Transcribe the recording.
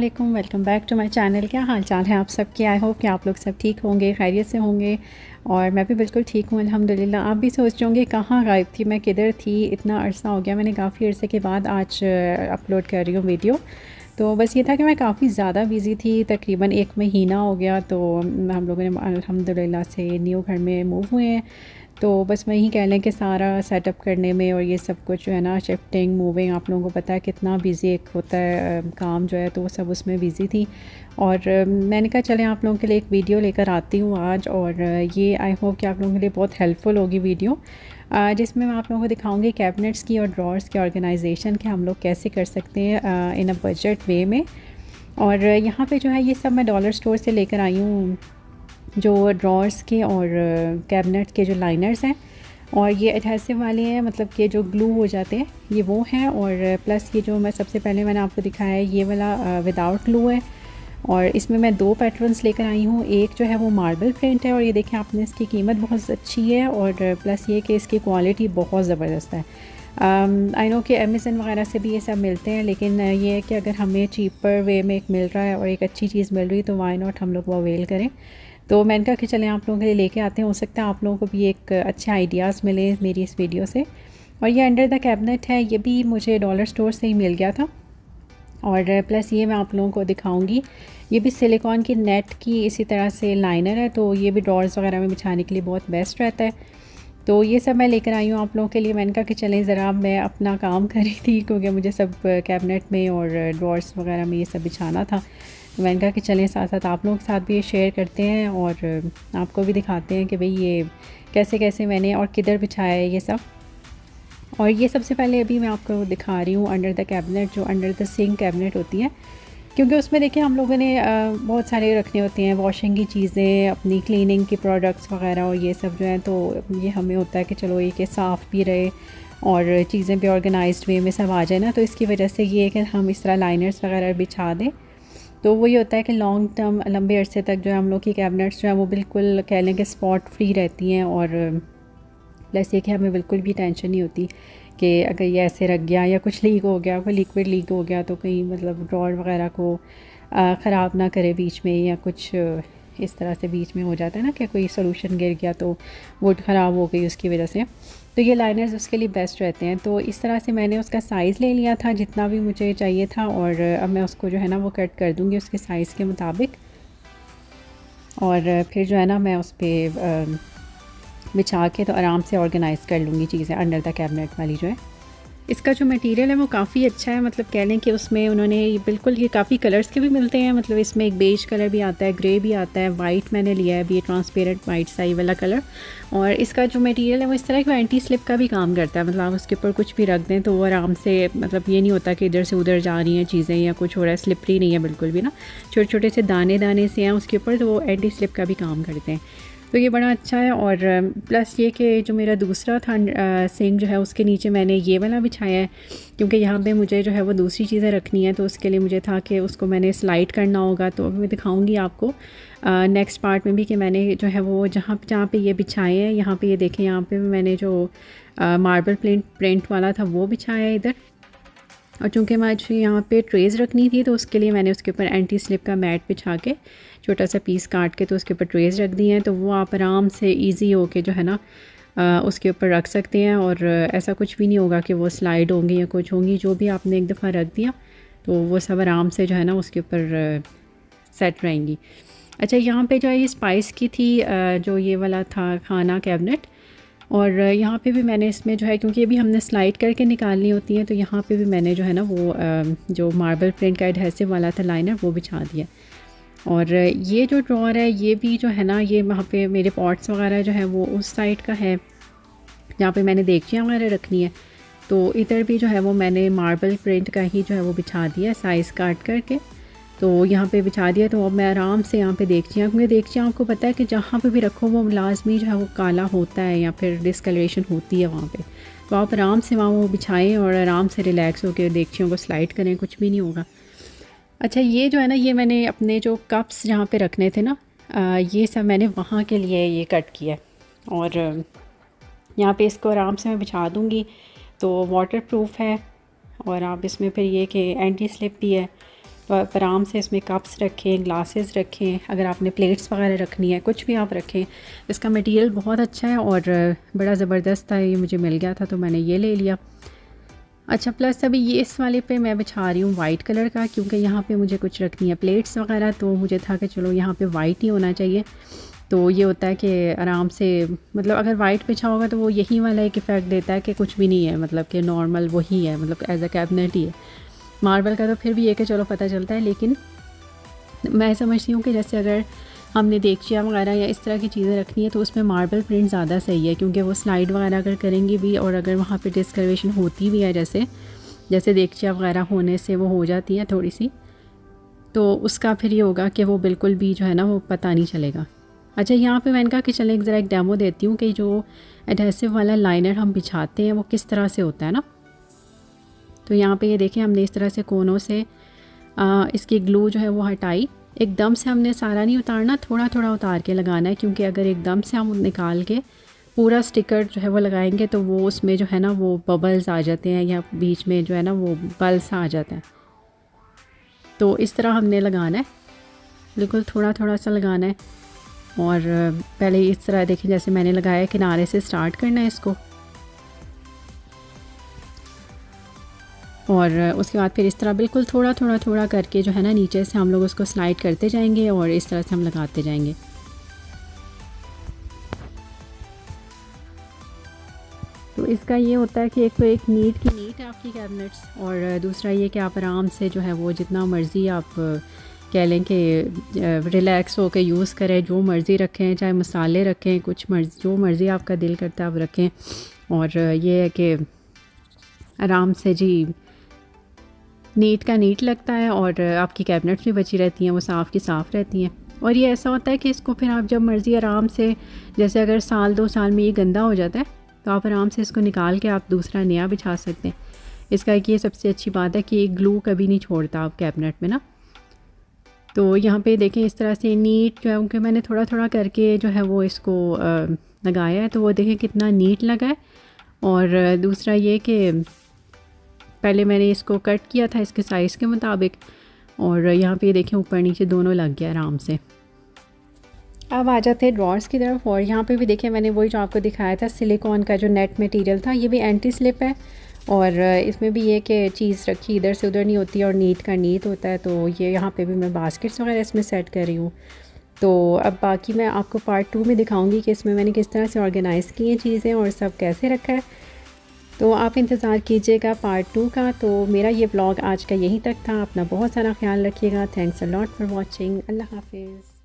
वालेकुम, welcome back to my channel. क्या हाल चाल है आप सबके? आई होप कि आप लोग सब ठीक होंगे, खैरियत से होंगे। और मैं भी बिल्कुल ठीक हूँ अल्हम्दुलिल्लाह। आप भी सोच रहे होंगे कहाँ गायब थी, मैं किधर थी, इतना अरसा हो गया। मैंने काफ़ी अरसे के बाद आज अपलोड कर रही हूँ वीडियो। तो बस ये था कि मैं काफ़ी ज़्यादा बिज़ी थी, तकरीबन 1 महीना हो गया। तो हम लोगों ने अल्हम्दुलिल्लाह से न्यू घर में मूव हुए हैं। तो बस वही कह लें कि सारा सेटअप करने में और ये सब कुछ जो है ना, शिफ्टिंग मूविंग, आप लोगों को पता है कितना बिज़ी एक होता है काम जो है, तो वो सब उसमें बिज़ी थी। और मैंने कहा चलें आप लोगों के लिए एक वीडियो लेकर आती हूँ आज। और ये आई होप कि आप लोगों के लिए बहुत हेल्पफुल होगी वीडियो, जिसमें मैं आप लोगों को दिखाऊंगी कैबिनेट्स की और ड्रॉर्स की ऑर्गेनाइजेशन के हम लोग कैसे कर सकते हैं इन अ बजट वे में। और यहाँ पे जो है ये सब मैं डॉलर स्टोर से लेकर आई हूँ, जो ड्रॉर्स के और कैबिनेट के जो लाइनर्स हैं। और ये एडहेसिव वाले हैं, मतलब कि जो ग्लू हो जाते हैं, ये वो हैं। और प्लस ये जो मैं सबसे पहले मैंने आपको दिखाया है, ये वाला विदाउट ग्लू है। और इसमें मैं 2 पैटर्न्स लेकर आई हूँ। एक जो है वो मार्बल प्रिंट है, और ये देखें आपने, इसकी कीमत बहुत अच्छी है। और प्लस ये कि इसकी क्वालिटी बहुत ज़बरदस्त है। आई नो कि अमेज़न वगैरह से भी ये सब मिलते हैं, लेकिन ये है कि अगर हमें चीपर वे में एक मिल रहा है और एक अच्छी चीज़ मिल रही है, तो वाई नॉट हम लोग वो अवेल करें। तो मैंने कहा कि चलें आप लोगों के लिए लेके आते हैं, हो सकता है आप लोगों को भी एक अच्छे आइडियाज़ मिले मेरी इस वीडियो से। और ये अंडर द कैबिनेट है, ये भी मुझे डॉलर स्टोर से ही मिल गया था। और प्लस ये मैं आप लोगों को दिखाऊंगी, ये भी सिलिकॉन की नेट की इसी तरह से लाइनर है, तो ये भी ड्रॉर्स वगैरह में बिछाने के लिए बहुत बेस्ट रहता है। तो ये सब मैं लेकर आई हूँ आप लोगों के लिए। मैंने कहा कि चलें ज़रा मैं अपना काम कर रही थी, क्योंकि मुझे सब कैबिनेट में और ड्रॉर्स वगैरह में ये सब बिछाना था। तो मैंने कहा कि चलें साथ साथ आप लोगों के साथ भी ये शेयर करते हैं और आपको भी दिखाते हैं कि भाई ये कैसे कैसे मैंने और किधर बिछाया है ये सब। और ये सबसे पहले अभी मैं आपको दिखा रही हूँ अंडर द कैबिनेट, जो अंडर द सिंक कैबिनेट होती है। क्योंकि उसमें देखिए हम लोगों ने बहुत सारे रखने होते हैं, वॉशिंग की चीज़ें, अपनी क्लीनिंग के प्रोडक्ट्स वगैरह और ये सब जो है। तो ये हमें होता है कि चलो ये कि साफ़ भी रहे और चीज़ें भी ऑर्गेनाइज्ड वे में सब आ जाए ना। तो इसकी वजह से ये है कि हम इस तरह लाइनर्स वगैरह बिछा दें, तो वही होता है कि लॉन्ग टर्म लंबे अरसे तक जो है हम लोग की कैबिनेट्स जो है वो बिल्कुल कह लें कि स्पॉट फ्री रहती हैं। और प्लस ये कि हमें बिल्कुल भी टेंशन नहीं होती कि अगर ये ऐसे रख गया या कुछ लीक हो गया, कोई लिक्विड लीक हो गया, तो कहीं मतलब ड्रॉर वगैरह को ख़राब ना करे बीच में, या कुछ इस तरह से बीच में हो जाता है ना कि कोई सॉल्यूशन गिर गया तो वुड ख़राब हो गई उसकी वजह से। तो ये लाइनर्स उसके लिए बेस्ट रहते हैं। तो इस तरह से मैंने उसका साइज़ ले लिया था जितना भी मुझे चाहिए था, और अब मैं उसको जो है ना वो कट कर दूँगी उसके साइज़ के मुताबिक। और फिर जो है ना मैं उस पर बिछा के तो आराम से ऑर्गेनाइज़ कर लूँगी चीज़ें अंडर द कैबिनेट वाली जो है। इसका जो मटेरियल है वो काफ़ी अच्छा है, मतलब कह लें कि उसमें उन्होंने ये बिल्कुल, ये काफ़ी कलर्स के भी मिलते हैं। मतलब इसमें एक बेज कलर भी आता है, ग्रे भी आता है, वाइट मैंने लिया है अभी, ये ट्रांसपेरेंट वाइट सा वाला कलर। और इसका जो मटेरियल है वो इस तरह का एंटी स्लिप का भी काम करता है, मतलब आप उसके ऊपर कुछ भी रख दें तो वो आराम से, मतलब ये नहीं होता कि इधर से उधर जा रही हैं चीज़ें या कुछ हो रहा है, स्लिपरी नहीं है बिल्कुल भी ना। छोटे छोटे से दाने दाने से हैं उसके ऊपर, तो वो एंटी स्लिप का भी काम करते हैं। तो ये बड़ा अच्छा है। और प्लस ये कि जो मेरा दूसरा था सिंक जो है उसके नीचे मैंने ये वाला बिछाया है, क्योंकि यहाँ पे मुझे जो है वो दूसरी चीज़ें रखनी है, तो उसके लिए मुझे था कि उसको मैंने स्लाइड करना होगा। तो मैं दिखाऊंगी आपको नेक्स्ट पार्ट में भी कि मैंने जो है वो जहाँ जहाँ पे ये बिछाए हैं, यहाँ पे ये देखें, यहाँ पे मैंने जो मार्बल प्रिंट वाला था वो बिछाया है इधर। और चूँकि मुझे यहाँ पे ट्रेज़ रखनी थी, तो उसके लिए मैंने उसके ऊपर एंटी स्लिप का मैट बिछा के छोटा सा पीस काट के तो उसके ऊपर ट्रेज़ रख दी हैं। तो वो आप आराम से इजी हो के जो है ना उसके ऊपर रख सकते हैं। और ऐसा कुछ भी नहीं होगा कि वो स्लाइड होंगी या कुछ होंगी, जो भी आपने एक दफ़ा रख दिया तो वो सब आराम से जो है ना उसके ऊपर सेट रहेंगी। अच्छा, यहाँ पे जो है ये स्पाइस की थी, जो ये वाला था खाना कैबिनेट। और यहाँ पे भी मैंने इसमें जो है, क्योंकि ये भी हमने स्लाइड करके निकालनी होती है, तो यहाँ पे भी मैंने जो है ना वो जो मार्बल प्रिंट का एडहेसिव वाला था लाइनर वो बिछा दिया। और ये जो ड्रॉर है ये भी जो है ना, ये वहाँ पे मेरे पॉट्स वगैरह जो है वो उस साइड का है जहाँ पे मैंने देगचियाँ वगैरह रखनी है। तो इधर भी जो है वो मैंने मार्बल प्रिंट का ही जो है वो बिछा दिया साइज़ काट करके, तो यहाँ पे बिछा दिया। तो अब मैं आराम से यहाँ पे देगचियाँ, क्योंकि देगचियाँ आपको पता है कि जहाँ पे भी रखो वो लाजमी जो है वो काला होता है या फिर डिस्कलरेशन होती है वहाँ पे। तो आप आराम से वहाँ वो बिछाएं और आराम से रिलैक्स होकर देगचियों को स्लाइड करें, कुछ भी नहीं होगा। अच्छा, ये जो है ना, ये मैंने अपने जो कप्स जहाँ पे रखने थे ना, ये सब मैंने वहाँ के लिए ये कट किया। और यहाँ पे इसको आराम से मैं बिछा दूँगी, तो वाटर प्रूफ है। और आप इसमें फिर ये कि एंटी स्लिप भी है, तो आप आराम से इसमें कप्स रखें, ग्लासेस रखें, अगर आपने प्लेट्स वगैरह रखनी है कुछ भी आप रखें। इसका मटेरियल बहुत अच्छा है और बड़ा ज़बरदस्त था, ये मुझे मिल गया था तो मैंने ये ले लिया। अच्छा, प्लस अभी ये इस वाले पे मैं बिछा रही हूँ वाइट कलर का, क्योंकि यहाँ पे मुझे कुछ रखनी है प्लेट्स वगैरह, तो मुझे था कि चलो यहाँ पे वाइट ही होना चाहिए। तो ये होता है कि आराम से, मतलब अगर वाइट बिछा होगा तो वो यही वाला एक इफ़ेक्ट देता है कि कुछ भी नहीं है, मतलब कि नॉर्मल वही है, मतलब एज अ कैबिनेट ही है। मार्बल का तो फिर भी ये कि चलो पता चलता है, लेकिन मैं समझती हूँ कि जैसे अगर हमने देगचियाँ वगैरह या इस तरह की चीज़ें रखनी है तो उसमें मार्बल प्रिंट ज़्यादा सही है, क्योंकि वो स्लाइड वगैरह अगर करेंगी भी और अगर वहाँ पे डिस्कलरेशन होती भी है, जैसे देगचियाँ वगैरह होने से वो हो जाती है थोड़ी सी, तो उसका फिर ये होगा कि वो बिल्कुल भी जो है ना वो पता नहीं चलेगा। अच्छा, यहाँ पे मैंने कहा कि चलें ज़रा एक डेमो देती हूँ कि जो एडहेसिव वाला लाइनर हम बिछाते हैं वो किस तरह से होता है ना। तो यहाँ पे ये देखें, हमने इस तरह से कोनों से इसकी ग्लू जो है वो हटाई। एकदम से हमने सारा नहीं उतारना, थोड़ा थोड़ा उतार के लगाना है, क्योंकि अगर एकदम से हम निकाल के पूरा स्टिकर जो है वो लगाएंगे तो वो उसमें जो है ना वो बबल्स आ जाते हैं, या बीच में जो है ना वो बल्स आ जाते हैं। तो इस तरह हमने लगाना है, बिल्कुल थोड़ा थोड़ा सा लगाना है। और पहले इस तरह देखें जैसे मैंने लगाया, किनारे से स्टार्ट करना है इसको, और उसके बाद फिर इस तरह बिल्कुल थोड़ा थोड़ा थोड़ा करके जो है ना नीचे से हम लोग उसको स्लाइड करते जाएंगे और इस तरह से हम लगाते जाएंगे। तो इसका ये होता है कि एक तो एक नीट की नीट है आपकी कैबिनेट्स, और दूसरा ये कि आप आराम से जो है वो जितना मर्ज़ी आप कह लें कि रिलैक्स होकर यूज़ करें, जो मर्ज़ी रखें, चाहे मसाले रखें, कुछ मर्ज़ी जो मर्ज़ी आपका दिल करता है आप रखें। और ये है कि आराम से जी नीट का नीट लगता है, और आपकी कैबिनेट्स भी बची रहती हैं, वो साफ़ की साफ़ रहती हैं। और ये ऐसा होता है कि इसको फिर आप जब मर्ज़ी आराम से, जैसे अगर साल 2 साल में ये गंदा हो जाता है तो आप आराम से इसको निकाल के आप दूसरा नया बिछा सकते हैं। इसका एक ये सबसे अच्छी बात है कि एक ग्लू कभी नहीं छोड़ता आप कैबिनेट में ना। तो यहाँ पे देखें इस तरह से नीट जो है, क्योंकि मैंने थोड़ा थोड़ा करके जो है वो इसको लगाया है, तो वो देखें कितना नीट लगा है। और दूसरा ये कि पहले मैंने इसको कट किया था इसके साइज़ के मुताबिक, और यहाँ पे देखें ऊपर नीचे दोनों लग गया आराम से। अब आ जाते हैं ड्रॉर्स की तरफ, और यहाँ पे भी देखें मैंने वही जो आपको दिखाया था सिलिकॉन का जो नेट मटेरियल था, ये भी एंटी स्लिप है, और इसमें भी ये कि चीज़ रखी इधर से उधर नहीं होती और नीट का नीट होता है। तो ये यहाँ पे भी मैं बास्केट्स वगैरह इसमें सेट कर रही हूँ। तो अब बाकी मैं आपको पार्ट 2 में दिखाऊंगी कि इसमें मैंने किस तरह से ऑर्गेनाइज़ की हैं चीज़ें और सब कैसे रखा है। तो आप इंतज़ार कीजिएगा पार्ट 2 का। तो मेरा ये व्लॉग आज का यहीं तक था। अपना बहुत सारा ख्याल रखिएगा। Thanks a lot for watching. अल्लाह हाफिज़।